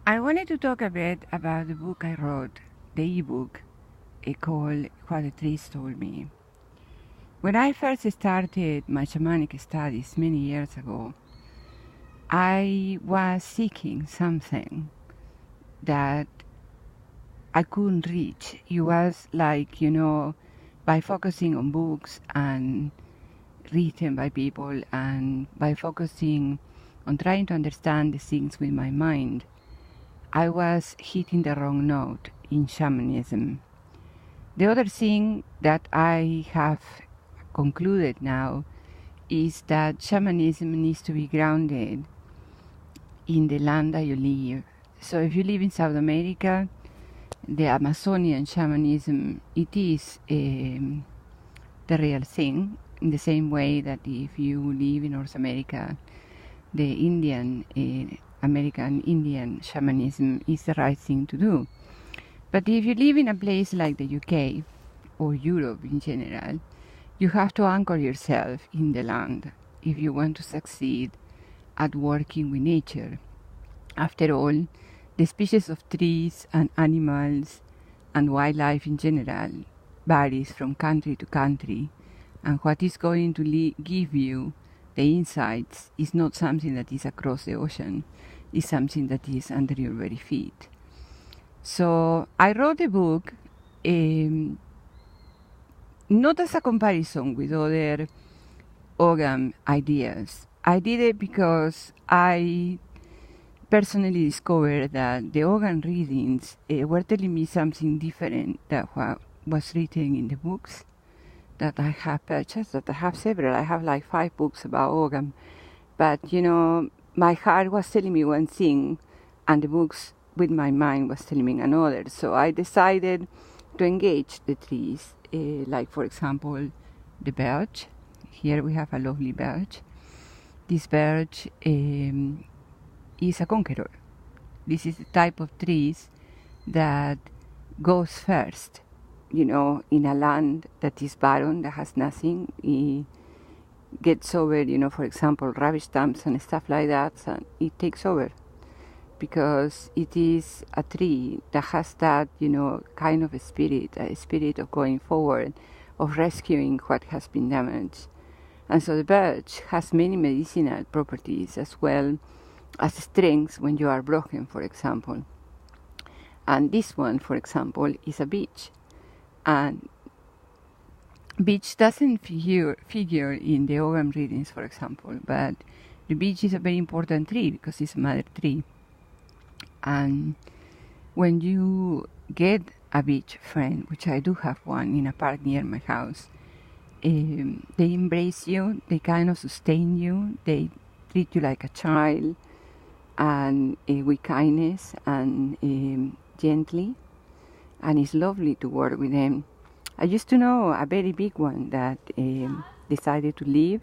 I wanted to talk a bit about the book I wrote, the ebook called What the Trees Told Me. When I first started my shamanic studies many years ago, I was seeking something that I couldn't reach. It was like, by focusing on books and written by people and by focusing on trying to understand the things with my mind, I was hitting the wrong note in shamanism. The other thing that I have concluded now is that shamanism needs to be grounded in the land that you live. So if you live in South America, the Amazonian shamanism, it is the real thing, in the same way that if you live in North America, the American Indian shamanism is the right thing to do. But if you live in a place like the UK or Europe in general, you have to anchor yourself in the land if you want to succeed at working with nature. After all, the species of trees and animals and wildlife in general varies from country to country, and what is going to give you the insights is not something that is across the ocean, it's something that is under your very feet. So I wrote the book not as a comparison with other Ogam ideas. I did it because I personally discovered that the Ogam readings were telling me something different than what was written in the books that I have purchased, that I have several. I have like 5 books about Ogam. But, my heart was telling me one thing, and the books with my mind was telling me another. So I decided to engage the trees, like, for example, the birch. Here we have a lovely birch. This birch is a conqueror. This is the type of trees that goes first, in a land that is barren, that has nothing. It gets over, for example, rubbish dumps and stuff like that, and it takes over. Because it is a tree that has that, kind of a spirit of going forward, of rescuing what has been damaged. And so the birch has many medicinal properties as well as strengths when you are broken, for example. And this one, for example, is a beech. And beech doesn't figure in the Ogam readings, for example, but the beech is a very important tree because it's a mother tree. And when you get a beech friend, which I do have one in a park near my house, they embrace you, they kind of sustain you, they treat you like a child, and with kindness and gently, and it's lovely to work with them. I used to know a very big one that decided to leave,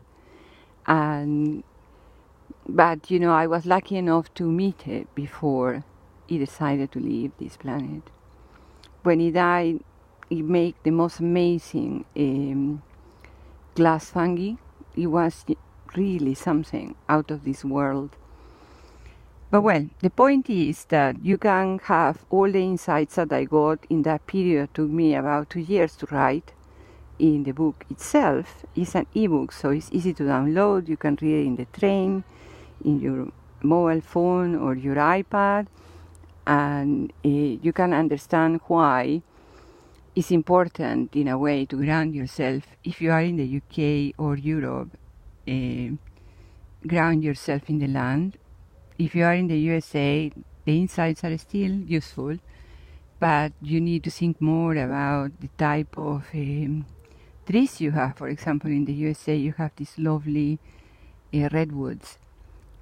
but I was lucky enough to meet it before he decided to leave this planet. When he died, he made the most amazing glass fungi. It was really something out of this world. But well, the point is that you can have all the insights that I got in that period. It took me about 2 years to write. In the book itself, it's an ebook, so it's easy to download. You can read it in the train, in your mobile phone or your iPad, and you can understand why it's important in a way to ground yourself. If you are in the UK or Europe, ground yourself in the land. If you are in the USA, the insights are still useful, but you need to think more about the type of trees you have. For example, in the USA, you have these lovely redwoods,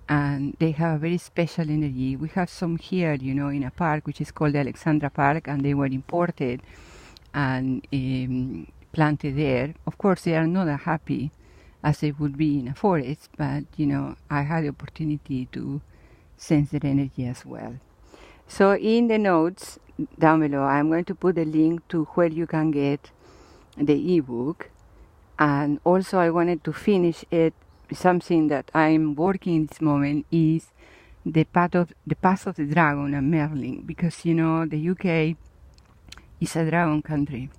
and they have a very special energy. We have some here, in a park which is called the Alexandra Park, and they were imported and planted there. Of course, they are not as happy as they would be in a forest, but I had the opportunity to sense their energy as well. So in the notes down below, I'm going to put a link to where you can get the ebook, and also I wanted to finish it. Something that I'm working in this moment is the path of the dragon and Merlin, because the UK is a dragon country,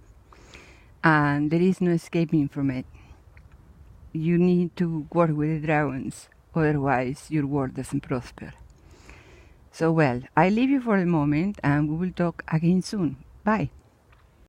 and there is no escaping from it. You need to work with the dragons, otherwise your work doesn't prosper. So, well, I leave you for the moment, and we will talk again soon. Bye.